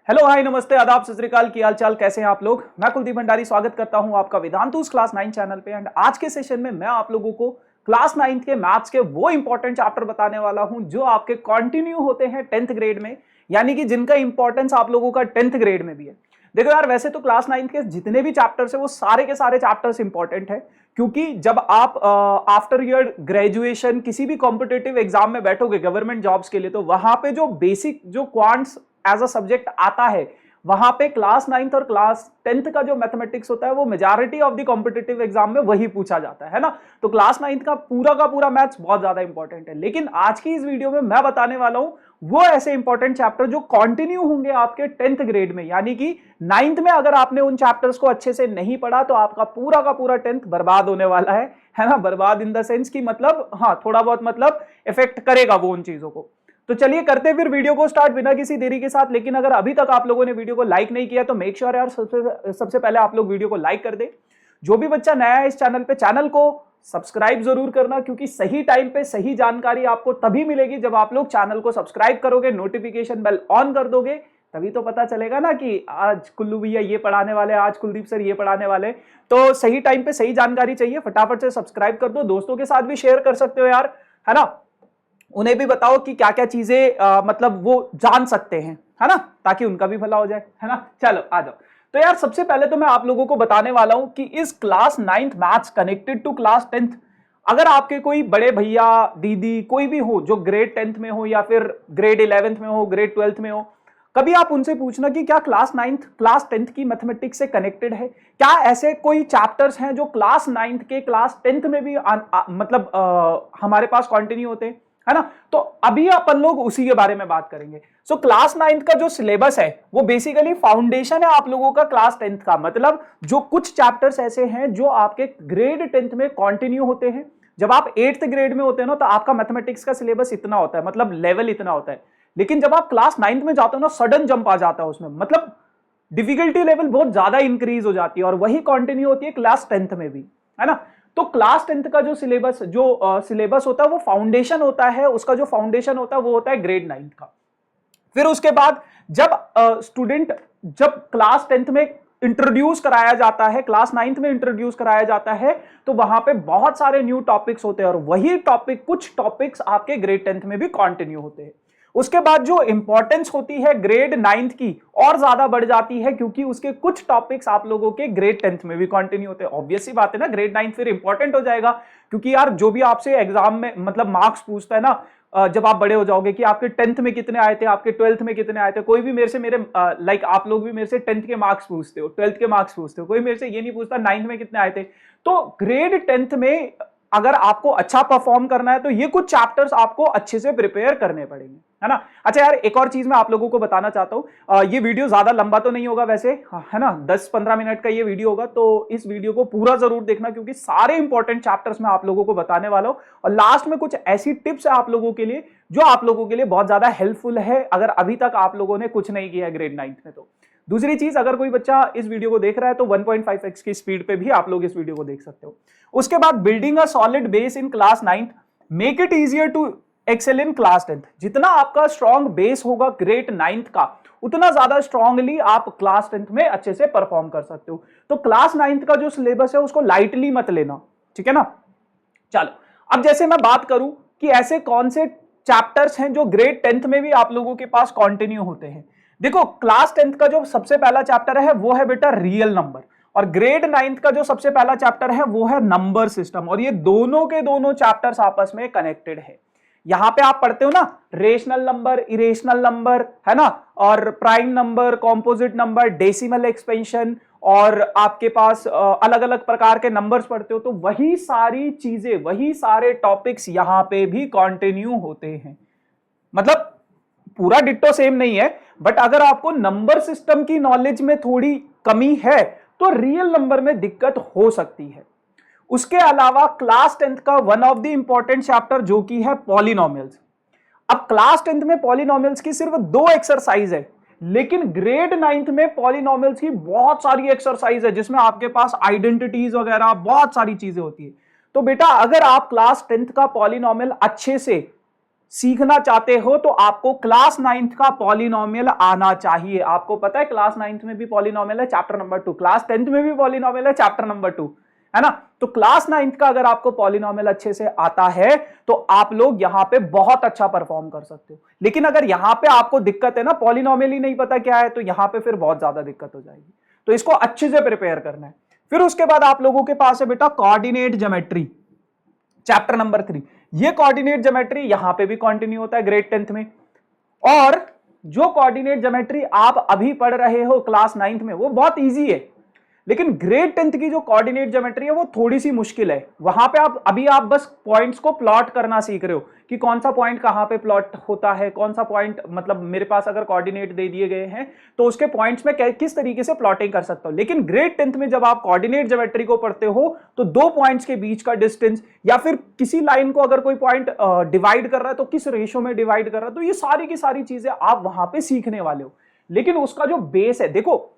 Hello hi नमस्ते आदाब सत श्री अकाल, की हाल चाल, कैसे हैं आप लोग। मैं कुलदीप भंडारी स्वागत करता हूं आपका वेदांतुस क्लास 9 चैनल पे। एंड आज के सेशन में मैं आप लोगों को क्लास 9 के मैथ्स के वो इंपॉर्टेंट चैप्टर बताने वाला हूं जो आपके कंटिन्यू होते हैं 10th ग्रेड में, यानी कि जिनका इंपॉर्टेंस आप लोगों का 10th ग्रेड में भी है। देखो यार, वैसे तो क्लास 9 के जितने भी चैप्टर्स है वो सारे के सारे चैप्टर्स इंपॉर्टेंट है, क्योंकि जब आप आफ्टर योर ग्रेजुएशन किसी भी कॉम्पिटेटिव एग्जाम में बैठोगे गवर्नमेंट जॉब्स के लिए, तो वहां पे जो बेसिक जो क्वांट्स एज अ सब्जेक्ट आता है, वहां पे क्लास 9th और क्लास 10th का जो मैथमेटिक्स होता है वो majority of the competitive exam में वही पूछा जाता है ना। तो क्लास 9th का पूरा मैथ्स बहुत ज्यादा इंपॉर्टेंट है। लेकिन आज की इस वीडियो में मैं बताने वाला हूं वो ऐसे इंपॉर्टेंट चैप्टर जो कंटिन्यू होंगे आपके 10th ग्रेड में, यानी कि 9th में अगर आपने उन चैप्टर्स को अच्छे से नहीं पढ़ा तो आपका पूरा का पूरा 10th बर्बाद होने वाला है ना। बर्बाद इन द सेंस की मतलब हाँ, थोड़ा बहुत मतलब इफेक्ट करेगा वो उन चीजों को। तो चलिए करते फिर वीडियो को स्टार्ट बिना किसी देरी के साथ। लेकिन अगर अभी तक आप लोगों ने वीडियो को लाइक नहीं किया तो मेक श्योर यार सबसे पहले आप लोग वीडियो को लाइक कर दे। जो भी बच्चा नया है इस चैनल पे, चैनल को सब्सक्राइब जरूर करना, क्योंकि सही टाइम पे सही जानकारी आपको तभी मिलेगी जब आप लोग चैनल को सब्सक्राइब करोगे, नोटिफिकेशन बेल ऑन कर दोगे, तभी तो पता चलेगा ना कि आज कुल्लू भैया ये पढ़ाने वाले, आज कुलदीप सर ये पढ़ाने वाले। तो सही टाइम पे सही जानकारी चाहिए, फटाफट से सब्सक्राइब कर दो। दोस्तों के साथ भी शेयर कर सकते हो यार, है ना। उन्हें भी बताओ कि क्या क्या चीजें मतलब वो जान सकते हैं, है ना, ताकि उनका भी भला हो जाए, है ना। चलो आ जाओ। तो यार सबसे पहले तो मैं आप लोगों को बताने वाला हूं कि इस class 9th maths connected to class 10th, अगर आपके कोई बड़े भैया दीदी कोई भी हो जो ग्रेड 10th में हो या फिर ग्रेड 11th में हो, ग्रेड 12th में हो, कभी आप उनसे पूछना कि क्या क्लास 9th क्लास 10th की मैथमेटिक्स से कनेक्टेड है, क्या ऐसे कोई चैप्टर्स हैं जो क्लास 9th के क्लास 10th में भी मतलब हमारे पास कंटिन्यू होते हैं, है ना। तो अभी अपन लोग उसी के बारे में बात करेंगे। सो क्लास 9th का जो सिलेबस है वो बेसिकली फाउंडेशन है आप लोगों का क्लास 10th का। मतलब जो कुछ चैप्टर्स ऐसे हैं जो आपके ग्रेड 10th में कंटिन्यू होते हैं। जब आप 8th ग्रेड में होते हैं ना तो आपका मैथमेटिक्स का सिलेबस इतना होता है, मतलब लेवल इतना होता है। लेकिन जब आप क्लास 9th में जाते हो ना, सडन जंप आ जाता है उसमें, मतलब डिफिकल्टी लेवल बहुत ज्यादा इंक्रीज हो जाती है, और वही कंटिन्यू होती है क्लास 10th में भी, है ना। तो क्लास 10th का जो सिलेबस होता है वो फाउंडेशन होता है, उसका जो फाउंडेशन होता है वो होता है ग्रेड 9 का। फिर उसके बाद जब स्टूडेंट जब क्लास 10th में इंट्रोड्यूस कराया जाता है, क्लास 9th में इंट्रोड्यूस कराया जाता है, तो वहां पे बहुत सारे न्यू टॉपिक्स होते हैं, और वही टॉपिक कुछ टॉपिक्स आपके ग्रेड 10th में भी कंटिन्यू होते हैं। उसके बाद जो इंपॉर्टेंस होती है ग्रेड 9th की और ज्यादा बढ़ जाती है, क्योंकि उसके कुछ टॉपिक्स आप लोगों के ग्रेड 10th में भी कंटिन्यू होते हैं। ऑब्वियस सी बात है ना, ग्रेड 9 फिर इंपॉर्टेंट हो जाएगा, क्योंकि यार जो भी आपसे एग्जाम में मतलब मार्क्स पूछता है ना, जब आप बड़े हो जाओगे कि आपके 10th में कितने आए थे, आपके 12th में कितने आए थे। कोई भी मेरे से लाइक आप लोग भी मेरे से 10th के मार्क्स पूछते हो, 12th के मार्क्स पूछते हो, कोई मेरे से ये नहीं पूछता 9th में कितने आए थे। तो ग्रेड 10th में अगर आपको अच्छा परफॉर्म करना है तो ये कुछ चैप्टर्स आपको अच्छे से प्रिपेयर करने पड़ेंगे, है ना। अच्छा यार, एक और चीज मैं आप लोगों को बताना चाहता हूं, ये वीडियो ज्यादा लंबा तो नहीं होगा वैसे, है ना, 10-15 मिनट का ये वीडियो होगा, तो इस वीडियो को पूरा जरूर देखना, क्योंकि सारे इंपॉर्टेंट चैप्टर्स मैं आप लोगों को बताने वाला हूं, और लास्ट में कुछ ऐसी टिप्स है आप लोगों के लिए जो आप लोगों के लिए बहुत ज्यादा हेल्पफुल है अगर अभी तक आप लोगों ने कुछ नहीं किया है ग्रेड 9th में। तो दूसरी चीज, अगर कोई बच्चा इस वीडियो को देख रहा है तो 1.5x की स्पीड पे भी आप लोग इस वीडियो को देख सकते हो। उसके बाद building a solid base in class 9th, make it easier to excel in class 10th। जितना आपका स्ट्रॉन्ग बेस होगा ग्रेड 9th का, उतना ज्यादा स्ट्रांगली आप क्लास 10th में अच्छे से परफॉर्म कर सकते हो। तो क्लास 9th का जो सिलेबस है उसको लाइटली मत लेना, ठीक है ना। चलो अब जैसे मैं बात करूं कि ऐसे कौन से चैप्टर्स हैं जो ग्रेड 10th में भी आप लोगों के पास कंटिन्यू होते हैं। देखो, क्लास 10th का जो सबसे पहला चैप्टर है वो है बेटा रियल नंबर, और ग्रेड 9th का जो सबसे पहला चैप्टर है वो है नंबर सिस्टम, और ये दोनों के दोनों चैप्टर्स आपस में कनेक्टेड है। यहां पे आप पढ़ते हो ना रेशनल नंबर, इरेशनल नंबर, है ना, और prime number, composite number, decimal expansion, और आपके पास अलग अलग प्रकार के नंबर्स पढ़ते हो, तो वही सारी चीजें, वही सारे टॉपिक्स यहां पे भी कंटिन्यू होते हैं। मतलब पूरा डिट्टो सेम नहीं है, बट अगर आपको नंबर सिस्टम की नॉलेज में थोड़ी कमी है तो रियल नंबर में दिक्कत हो सकती है। उसके अलावा क्लास 10th का one of the important chapter जो कि है पॉलिनोमियल्स। अब क्लास 10th में पॉलिनोमियल्स की सिर्फ 2 एक्सरसाइज है, लेकिन ग्रेड 9th में पॉलिनोमियल्स की बहुत सारी एक्सरसाइज है, जिसमें आपके पास आइडेंटिटीज वगैरह बहुत सारी चीजें होती है। तो बेटा अगर आप क्लास 10th का पॉलिनोमियल अच्छे से सीखना चाहते हो तो आपको क्लास 9th का पॉलिनोमियल आना चाहिए। आपको पता है क्लास 9th में भी पॉलिनोमियल है चैप्टर नंबर 2, क्लास 10th में भी पॉलिनोमियल है चैप्टर नंबर 2, है ना। तो क्लास 9th का अगर आपको पॉलिनोमियल अच्छे से आता है तो आप लोग यहां पे बहुत अच्छा परफॉर्म कर सकते हो। लेकिन अगर यहां पे आपको दिक्कत है ना, पॉलिनोमियल ही नहीं पता क्या है, तो यहां पे फिर बहुत ज्यादा दिक्कत हो जाएगी। तो इसको अच्छे से प्रिपेयर करना है। फिर उसके बाद आप लोगों के पास है बेटा कोऑर्डिनेट ज्योमेट्री, चैप्टर नंबर 3। ये कोऑर्डिनेट ज्योमेट्री यहां पे भी कंटिन्यू होता है ग्रेड 10th में। और जो कोऑर्डिनेट ज्योमेट्री आप अभी पढ़ रहे हो क्लास 9th में वो बहुत इजी है, लेकिन ग्रेड 10th की जो कोऑर्डिनेट ज्योमेट्री है वो थोड़ी सी मुश्किल है। वहां पे आप बस पॉइंट्स को प्लॉट करना सीख रहे हो कि कौन सा पॉइंट कहां पे प्लॉट होता है, कौन सा पॉइंट, मतलब मेरे पास अगर कोऑर्डिनेट दे दिए गए हैं तो उसके पॉइंट्स में किस तरीके से प्लॉटिंग कर सकता हूं। लेकिन ग्रेड 10th में जब आप कोऑर्डिनेट ज्योमेट्री को पढ़ते हो तो दो पॉइंट्स के बीच का डिस्टेंस या फिर किसी लाइन को अगर कोई पॉइंट डिवाइड कर रहा है तो किस रेशियो में डिवाइड कर रहा है, तो ये सारी की सारी चीजें आप वहां पे सीखने वाले हो। लेकिन उसका जो बेस है, देखो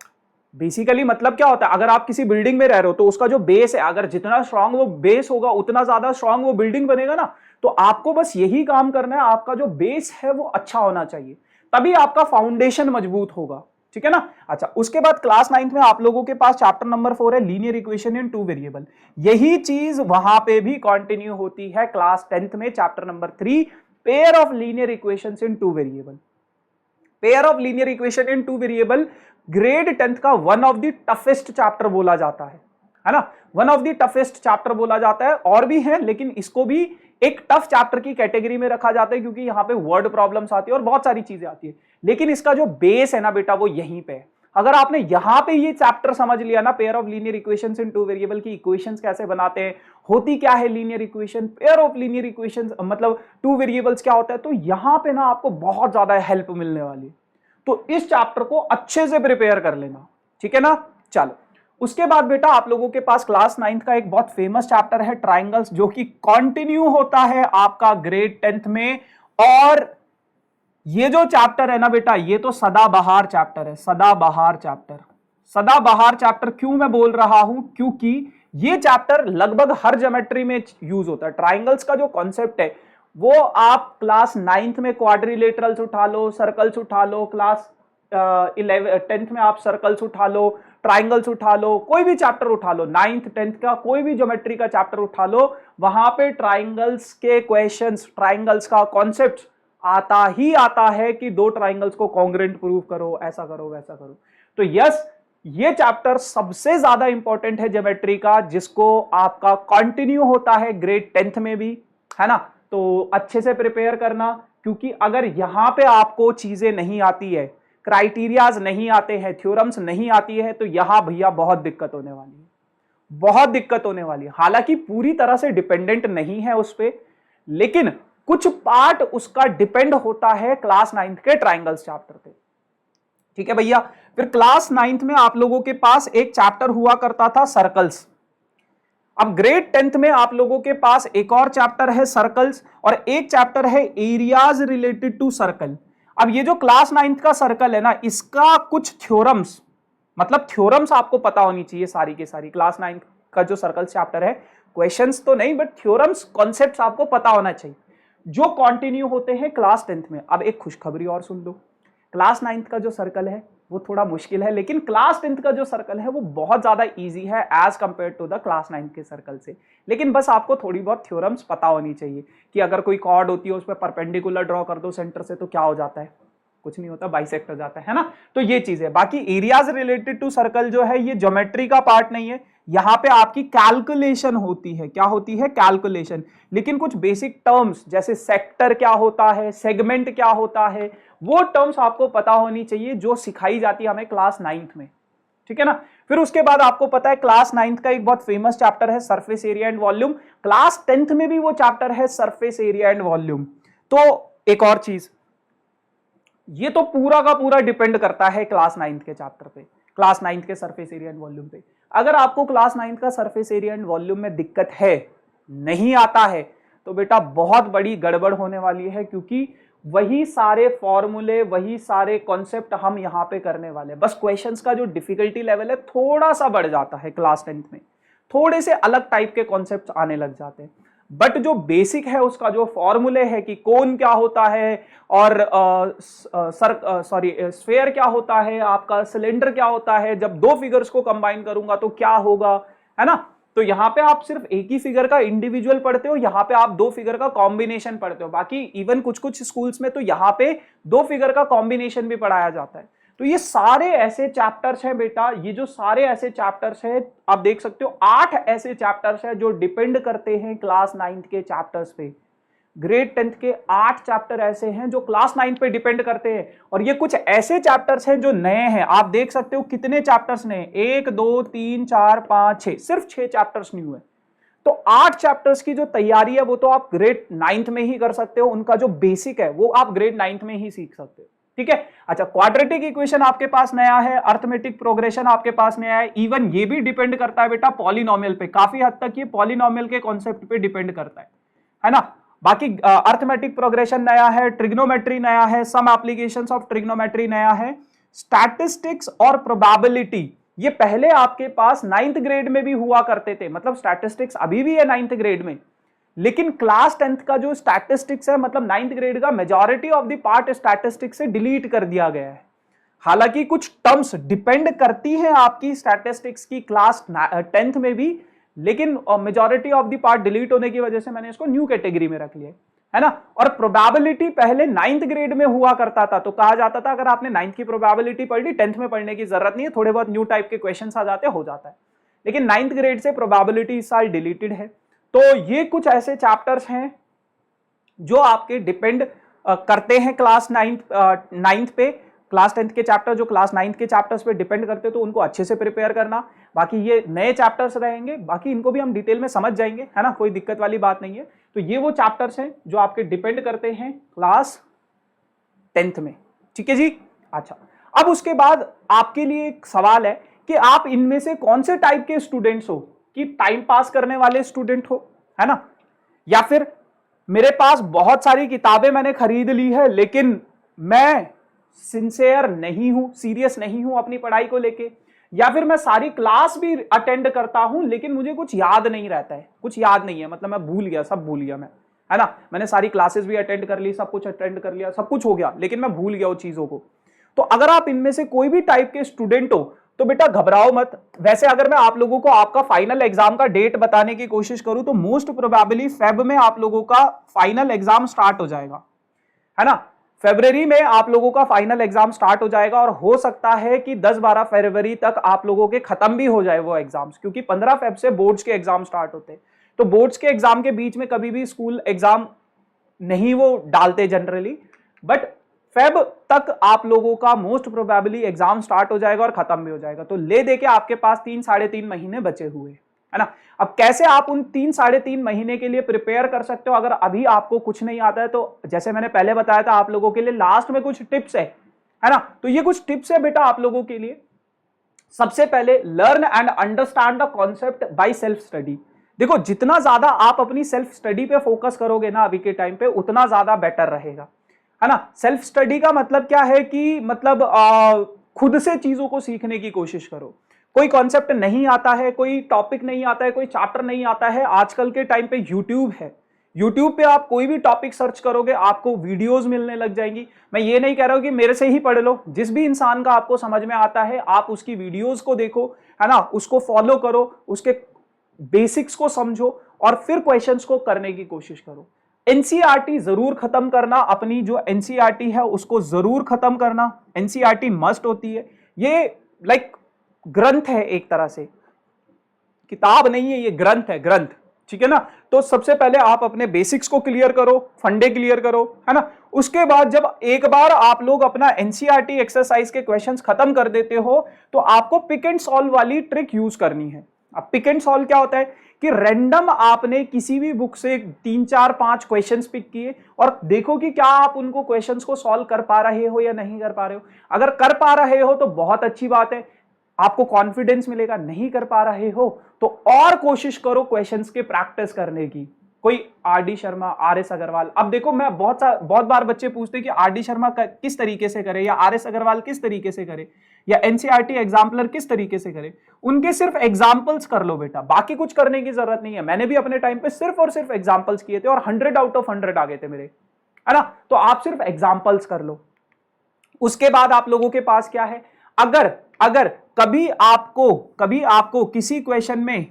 बेसिकली मतलब क्या होता है, अगर आप किसी बिल्डिंग में रह रहे हो तो उसका जो बेस है, अगर जितना स्ट्रांग वो बेस होगा उतना ज्यादा स्ट्रांग वो बिल्डिंग बनेगा ना। तो आपको बस यही काम करना है, आपका जो बेस है वो अच्छा होना चाहिए, तभी आपका फाउंडेशन मजबूत होगा, ठीक है ना। अच्छा, उसके बाद क्लास 9th में आप लोगों के पास चैप्टर नंबर 4 है लीनियर इक्वेशन इन 2 वेरिएबल। यही चीज वहां पे भी कंटिन्यू होती है क्लास 10th में, chapter number 3 pair of linear equations in 2 variable. Pair of linear equation in 2 variable grade 10th का one of the toughest chapter बोला जाता है ना, one of the toughest chapter बोला जाता है। और भी है लेकिन इसको भी एक टफ चैप्टर की कैटेगरी में रखा जाता है, क्योंकि यहां पे वर्ड प्रॉब्लम्स आती है और बहुत सारी चीजें आती है। लेकिन इसका जो बेस है ना बेटा वो यहीं पे है। अगर आपने यहां पे ये चैप्टर समझ लिया ना, pair of linear equations in 2 variable की इक्वेशंस कैसे बनाते हैं, होती क्या है linear equation, pair of linear equations मतलब 2 वेरिएबल्स क्या होता है, तो यहां पे ना आपको बहुत ज्यादा हेल्प मिलने वाली है। तो इस चैप्टर को अच्छे से प्रिपेयर कर लेना, ठीक है ना। चलो, उसके बाद बेटा आप लोगों के पास क्लास 9th का एक बहुत फेमस चैप्टर है ट्राइंगल्स, जो कि कंटिन्यू होता है आपका ग्रेड 10th में। और ये जो चैप्टर है ना बेटा, ये तो सदाबहार चैप्टर है, सदाबहार चैप्टर। सदाबहार चैप्टर क्यों मैं बोल रहा हूं, क्योंकि ये चैप्टर लगभग हर ज्योमेट्री में यूज होता है। ट्राइंगल्स का जो कॉन्सेप्ट है वो आप क्लास 9th में क्वाड्रिलेटरल्स उठा लो, सर्कल्स उठा लो, क्लास 10th में आप सर्कल्स उठा लो, ट्राइंगल्स उठा लो, कोई भी चैप्टर उठा लो, 9th 10th का कोई भी ज्योमेट्री का चैप्टर उठा लो, वहां पे ट्राइंगल्स के क्वेश्चंस, ट्राइंगल्स का कॉन्सेप्ट आता ही आता है कि दो ट्राइंगल्स को कॉन्ग्रुएंट प्रूव करो, ऐसा करो वैसा करो। तो यस, ये चैप्टर सबसे ज्यादा इंपॉर्टेंट है ज्योमेट्री का, जिसको आपका कंटिन्यू होता है ग्रेड 10th में भी, है ना। तो अच्छे से प्रिपेयर करना, क्योंकि अगर यहां पे आपको चीजें नहीं आती है, क्राइटेरियाज नहीं आते हैं, थ्योरम्स नहीं आती है, तो यहां भैया बहुत दिक्कत होने वाली है, बहुत दिक्कत होने वाली है। हालांकि पूरी तरह से डिपेंडेंट नहीं है उस पे, लेकिन कुछ पार्ट उसका डिपेंड होता है क्लास 9th के ट्राइंगल्स चैप्टर पे, ठीक है भैया। फिर क्लास 9th में आप लोगों के पास एक चैप्टर हुआ करता था सर्कल्स। अब ग्रेड 10th में आप लोगों के पास एक और चैप्टर है सर्कल्स, और एक चैप्टर है एरियाज रिलेटेड टू सर्कल। अब ये जो क्लास 9th का सर्कल है ना, इसका कुछ थ्योरम्स, मतलब थ्योरम्स आपको पता होनी चाहिए सारी के सारी। क्लास 9th का जो सर्कल्स चैप्टर है, क्वेश्चंस तो नहीं बट थ्योरम्स, कॉन्सेप्ट्स आपको पता होना चाहिए, जो कंटिन्यू होते हैं क्लास 10th में। अब एक खुशखबरी और सुन लो, क्लास 9th का जो सर्कल है वो थोड़ा मुश्किल है, लेकिन क्लास 10th का जो सर्कल है वो बहुत ज्यादा इजी है as compare to the class 9th के सर्कल से। लेकिन बस आपको थोड़ी बहुत थ्योरम्स पता होनी चाहिए कि अगर कोई कॉर्ड होती है उस पर परपेंडिकुलर ड्रॉ कर दो सेंटर से तो क्या हो जाता है, कुछ नहीं होता, बाइसेक्ट हो जाता है ना। तो ये चीज है। बाकी एरियाज रिलेटेड टू सर्कल जो है ये ज्योमेट्री का पार्ट नहीं है, यहां पे आपकी कैलकुलेशन होती है। क्या होती है? कैलकुलेशन। लेकिन कुछ बेसिक टर्म्स जैसे सेक्टर क्या होता है, सेगमेंट क्या होता है, वो टर्म्स आपको पता होनी चाहिए, जो सिखाई जाती है हमें क्लास 9th में, ठीक है ना। फिर उसके बाद आपको पता है क्लास 9th का एक बहुत फेमस चैप्टर है surface area and volume. Class 10th में भी वो चैप्टर है सरफेस एरिया एंड वॉल्यूम। तो एक और चीज, ये तो पूरा का पूरा डिपेंड करता है क्लास 9th के चैप्टर पे, क्लास 9th के सरफेस एरिया एंड वॉल्यूम पे। अगर आपको क्लास 9th का सरफेस एरिया एंड वॉल्यूम में दिक्कत है, नहीं आता है, तो बेटा बहुत बड़ी गड़बड़ होने वाली है, क्योंकि वही सारे फॉर्मूले, वही सारे कॉन्सेप्ट हम यहां पे करने वाले हैं। बस क्वेश्चंस का जो डिफिकल्टी लेवल है थोड़ा सा बढ़ जाता है क्लास 10th में, थोड़े से अलग टाइप के कॉन्सेप्ट आने लग जाते हैं। बट जो बेसिक है उसका जो फॉर्मूले है कि कोन क्या होता है और स्फेयर क्या होता है, आपका सिलेंडर क्या होता है, जब दो फिगर्स को कंबाइन करूंगा तो क्या होगा, है ना। तो यहां पे आप सिर्फ एक ही फिगर का इंडिविजुअल पढ़ते हो, यहां पे आप दो फिगर का कॉम्बिनेशन पढ़ते हो। बाकी इवन कुछ कुछ स्कूल्स में तो यहां पे दो फिगर का कॉम्बिनेशन भी पढ़ाया जाता है। तो ये सारे ऐसे चैप्टर्स हैं बेटा, ये जो सारे ऐसे चैप्टर्स हैं आप देख सकते हो, 8 ऐसे चैप्टर्स हैं जो डिपेंड करते हैं क्लास 9th के चैप्टर्स पे। ग्रेड 10th के 8 चैप्टर ऐसे हैं जो क्लास 9 पे डिपेंड करते हैं। और ये कुछ ऐसे चैप्टर्स हैं जो नए हैं। आप देख सकते हो कितने चैप्टर्स नए, 1 2 3 4 5 6, सिर्फ 6 चैप्टर्स न्यू है। तो 8 चैप्टर्स की जो तैयारी है वो तो आप ग्रेड 9th में ही कर सकते हो, उनका जो बेसिक है वो आप ग्रेड 9th में ही सीख सकते हो, ठीक है। अच्छा, क्वाड्रेटिक इक्वेशन आपके पास नया है, अर्थमेटिक प्रोग्रेशन आपके पास नया है, इवन ये भी डिपेंड करता है बेटा पॉलिनोमियल पे, काफी हद तक ये पॉलिनोमियल के कॉन्सेप्ट पे डिपेंड करता है ना। बाकी अर्थमेटिक प्रोग्रेशन नया है, ट्रिग्नोमेट्री नया है, सम एप्लीकेशंस ऑफ ट्रिग्नोमेट्री नया है, स्टैटिस्टिक्स और प्रोबेबिलिटी ये पहले आपके पास 9th ग्रेड में भी हुआ करते थे, मतलब स्टैटिस्टिक्स अभी भी है 9th ग्रेड में, लेकिन क्लास 10th का जो स्टैटिस्टिक्स है, मतलब 9th ग्रेड का majority of the part statistics से डिलीट कर दिया गया है। हालांकि कुछ टर्म्स डिपेंड करती हैं आपकी स्टैटिस्टिक्स की क्लास 10th में भी, लेकिन majority of the part delete होने की वजह से मैंने इसको न्यू कैटेगरी में रख लिया है ना। और प्रोबेबिलिटी पहले 9th ग्रेड में हुआ करता था, तो कहा जाता था अगर आपने 9th की प्रोबेबिलिटी पढ़ ली 10th में पढ़ने की जरूरत नहीं है, थोड़े बहुत न्यू टाइप के क्वेश्चंस आ जाते हो जाता है। लेकिन 9th ग्रेड से प्रोबेबिलिटी इस साल डिलीटेड है। तो ये कुछ ऐसे चैप्टर्स हैं जो आपके डिपेंड करते हैं क्लास 9th पे। क्लास 10th के चैप्टर जो क्लास 9th के चैप्टर्स पे डिपेंड करते हैं, तो उनको अच्छे से प्रिपेयर करना। बाकी ये नए चैप्टर्स रहेंगे, बाकी इनको भी हम डिटेल में समझ जाएंगे, है ना, कोई दिक्कत वाली बात नहीं है। तो ये वो चैप्टर्स हैं जो आपके डिपेंड करते हैं क्लास 10th में, ठीक है जी। अच्छा, अब उसके बाद आपके लिए एक सवाल है कि आप इनमें से कौन से टाइप के स्टूडेंट्स हो, कि टाइम पास करने वाले स्टूडेंट हो, है ना, या फिर मेरे पास बहुत सारी किताबें मैंने खरीद ली है लेकिन मैं सिंसियर नहीं हूं, सीरियस नहीं हूं अपनी पढ़ाई को लेके, या फिर मैं सारी क्लास भी अटेंड करता हूं लेकिन मुझे कुछ याद नहीं रहता है, कुछ याद नहीं है, मतलब मैं भूल गया, सब भूल गया मैं, है ना, मैंने सारी क्लासेस भी अटेंड कर ली, सब कुछ अटेंड कर लिया, सब कुछ हो गया, लेकिन मैं भूल गया उन चीजों को। तो अगर आप इनमें से कोई भी टाइप के स्टूडेंट हो तो बेटा घबराओ मत। वैसे अगर मैं आप लोगों को आपका फाइनल एग्जाम का डेट बताने की कोशिश करूं तो मोस्ट प्रोबेबली फेब में आप लोगों का फाइनल एग्जाम स्टार्ट हो जाएगा, है ना। फरवरी में आप लोगों का फाइनल एग्जाम स्टार्ट हो जाएगा और हो सकता है कि 10-12 फरवरी तक आप लोगों के खत्म भी हो जाए वो एग्जाम्स, क्योंकि 15 फेब से बोर्ड्स के एग्जाम स्टार्ट होते हैं। तो बोर्ड्स के एग्जाम के बीच में कभी भी स्कूल एग्जाम नहीं वो डालते जनरली, बट फेब तक आप लोगों का मोस्ट प्रोबेबली एग्जाम स्टार्ट हो जाएगा और खत्म भी हो जाएगा। तो ले दे के आपके पास 3-3.5 महीने बचे हुए, है ना। अब कैसे आप उन 3-3.5 महीने के लिए प्रिपेयर कर सकते हो अगर अभी आपको कुछ नहीं आता है, तो जैसे मैंने पहले बताया था आप लोगों के लिए लास्ट में कुछ टिप्स है ना। तो ये कुछ टिप्स है बेटा आप लोगों के लिए। सबसे पहले learn and understand the concept by self study. देखो जितना ज्यादा आप अपनी सेल्फ स्टडी पे फोकस करोगे ना अभी के टाइम पे, उतना ज्यादा बेटर रहेगा, है ना। सेल्फ स्टडी का मतलब क्या है कि मतलब खुद से चीजों को सीखने की कोशिश करो। कोई कॉन्सेप्ट नहीं आता है, कोई टॉपिक नहीं आता है, कोई चैप्टर नहीं आता है, आजकल के टाइम पे यूट्यूब है, यूट्यूब पे आप कोई भी टॉपिक सर्च करोगे आपको वीडियोस मिलने लग जाएंगी। मैं ये नहीं कह रहा हूं कि मेरे से ही पढ़ लो, जिस भी इंसान का आपको समझ में आता है आप उसकी वीडियोस को देखो, है ना, उसको फॉलो करो, उसके बेसिक्स को समझो और फिर क्वेश्चंस को करने की कोशिश करो। एनसीईआरटी जरूर खत्म करना, अपनी जो एनसीईआरटी है उसको जरूर खत्म करना, एनसीईआरटी मस्ट होती है। ये लाइक ग्रंथ है, एक तरह से किताब नहीं है, ये ग्रंथ है, ग्रंथ, ठीक है ना। तो सबसे पहले आप अपने बेसिक्स को क्लियर करो, फंडे क्लियर करो, है ना। उसके बाद जब एक बार आप लोग अपना एनसीईआरटी एक्सरसाइज के क्वेश्चंस खत्म कर देते हो तो आपको पिक एंड सॉल्व वाली ट्रिक यूज करनी है। अब पिक एंड सॉल्व क्या होता है कि रैंडम आपने किसी भी बुक से 3-4-5 क्वेश्चंस पिक किए और देखो कि क्या आप उनको क्वेश्चंस को सॉल्व कर पा रहे हो या नहीं कर पा रहे हो। अगर कर पा रहे हो तो बहुत अच्छी बात है, आपको कॉन्फिडेंस मिलेगा। नहीं कर पा रहे हो तो और कोशिश करो क्वेश्चंस के प्रैक्टिस करने की, कोई आर.डी. शर्मा, आर.एस. अग्रवाल। अब देखो मैं बहुत बार बच्चे पूछते हैं कि आर.डी. शर्मा किस तरीके से करे, या आर.एस. अग्रवाल किस तरीके से करे, या एनसीईआरटी एग्जाम्पलर किस तरीके से करे। उनके सिर्फ एग्जाम्पल्स कर लो बेटा, बाकी कुछ करने की जरूरत नहीं है। मैंने भी अपने टाइम पे सिर्फ और सिर्फ एग्जाम्पल्स किए थे और 100 आउट ऑफ 100 आ गए थे मेरे, है ना। तो आप सिर्फ एग्जाम्पल्स कर लो। उसके बाद आप लोगों के पास क्या है, अगर कभी आपको किसी क्वेश्चन में,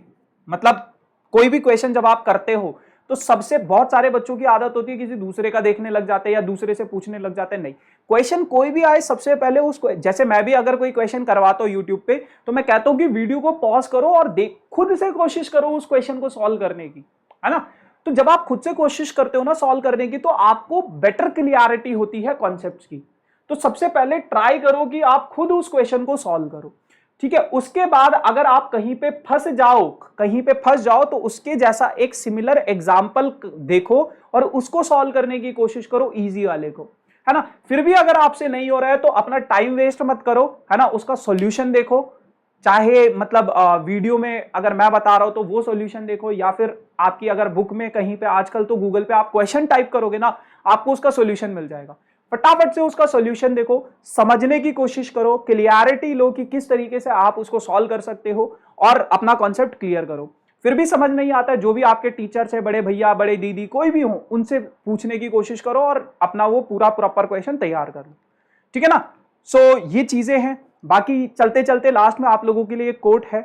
मतलब कोई भी क्वेश्चन जब आप करते हो तो सबसे, बहुत सारे बच्चों की आदत होती है किसी दूसरे का देखने लग जाते हैं या दूसरे से पूछने लग जाते हैं। नहीं, क्वेश्चन कोई भी आए सबसे पहले उसको, जैसे मैं भी अगर कोई क्वेश्चन करवाता हूं यूट्यूब पे तो मैं कहता हूं कि वीडियो को पॉज करो और खुद से कोशिश करो उस क्वेश्चन को सॉल्व करने की, है ना। तो जब आप खुद से कोशिश करते हो ना सॉल्व करने की, तो आपको बेटर क्लियरिटी होती है कॉन्सेप्ट्स की। तो सबसे पहले ट्राई करो कि आप खुद उस क्वेश्चन को सॉल्व करो, ठीक है। उसके बाद अगर आप कहीं पे फंस जाओ तो उसके जैसा एक सिमिलर एग्जाम्पल देखो और उसको सॉल्व करने की कोशिश करो, इजी वाले को, है ना। फिर भी अगर आपसे नहीं हो रहा है तो अपना टाइम वेस्ट मत करो, है ना। उसका सॉल्यूशन देखो, चाहे मतलब वीडियो में अगर मैं बता रहा हूं तो वो सॉल्यूशन देखो, या फिर आपकी अगर बुक में कहीं पे, आजकल तो गूगल पे आप क्वेश्चन टाइप करोगे ना, आपको उसका सॉल्यूशन मिल जाएगा। फटाफट से उसका सॉल्यूशन देखो, समझने की कोशिश करो, क्लियरिटी लो कि किस तरीके से आप उसको सॉल्व कर सकते हो और अपना कॉन्सेप्ट क्लियर करो। फिर भी समझ नहीं आता है, जो भी आपके टीचर्स है, बड़े भैया, बड़े दीदी, कोई भी हो, उनसे पूछने की कोशिश करो और अपना वो पूरा प्रॉपर क्वेश्चन तैयार कर लो, ठीक है ना। सो ये चीजें हैं। बाकी चलते चलते लास्ट में आप लोगों के लिए एक कोट है,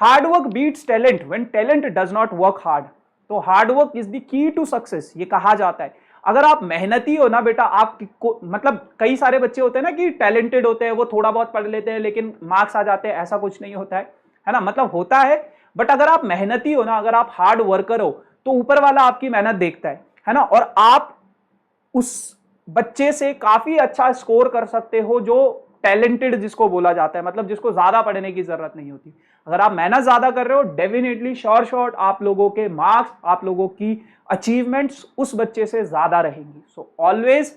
hard work beats talent when talent does not work hard. तो hard work is the key to success, ये कहा जाता है। अगर आप मेहनती हो ना बेटा, आप मतलब कई सारे बच्चे होते हैं ना कि टैलेंटेड होते हैं, वो थोड़ा बहुत पढ़ लेते हैं लेकिन मार्क्स आ जाते हैं, ऐसा कुछ नहीं होता है ना। मतलब होता है, बट अगर आप मेहनती हो ना, अगर आप हार्ड वर्कर हो, तो ऊपर वाला आपकी मेहनत देखता है ना। और आप उस बच्चे से काफी अच्छा स्कोर कर सकते हो जो टैलेंटेड जिसको बोला जाता है, मतलब जिसको ज्यादा पढ़ने की जरूरत नहीं होती। अगर आप मेहनत ज्यादा कर रहे हो, डेफिनेटली श्योर आप लोगों के मार्क्स, आप लोगों की अचीवमेंट्स उस बच्चे से ज्यादा रहेंगी। सो ऑलवेज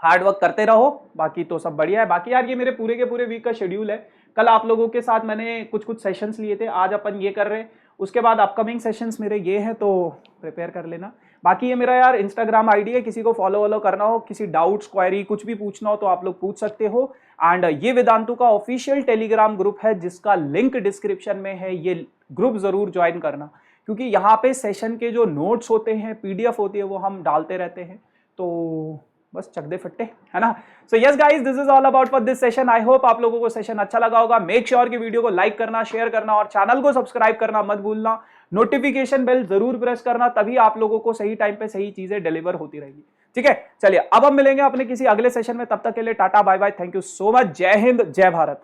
हार्ड वर्क करते रहो, बाकी तो सब बढ़िया है। बाकी यार ये मेरे पूरे के पूरे वीक का शेड्यूल है। कल आप लोगों के साथ मैंने कुछ सेशंस लिए थे, आज अपन ये कर रहे हैं, उसके बाद अपकमिंग सेशंस मेरे ये हैं, तो प्रिपेयर कर लेना। बाकी ये मेरा यार इंस्टाग्राम आईडी है, किसी को फॉलो करना हो, किसी डाउट्स, क्वेरी, कुछ भी पूछना हो तो आप लोग पूछ सकते हो। एंड ये वेदांतु का ऑफिशियल टेलीग्राम ग्रुप है जिसका लिंक डिस्क्रिप्शन में है, ये ग्रुप जरूर ज्वाइन करना, क्योंकि यहाँ पे सेशन के जो नोट्स होते हैं, पीडीएफ होती है, वो हम डालते रहते हैं। तो बस चक दे फट्टे, है ना। So yes guys, this is all about for this session. I hope आप लोगों को सेशन अच्छा लगा होगा। मेक श्योर कि वीडियो को लाइक करना, शेयर करना और चैनल को सब्सक्राइब करना मत भूलना। नोटिफिकेशन बेल जरूर प्रेस करना, तभी आप लोगों को सही टाइम पे सही चीजें डिलीवर होती रहेगी, ठीक है। चलिए अब हम मिलेंगे अपने किसी अगले सेशन में, तब तक के लिए टाटा bye bye, thank you so much, जय हिंद, जय भारत।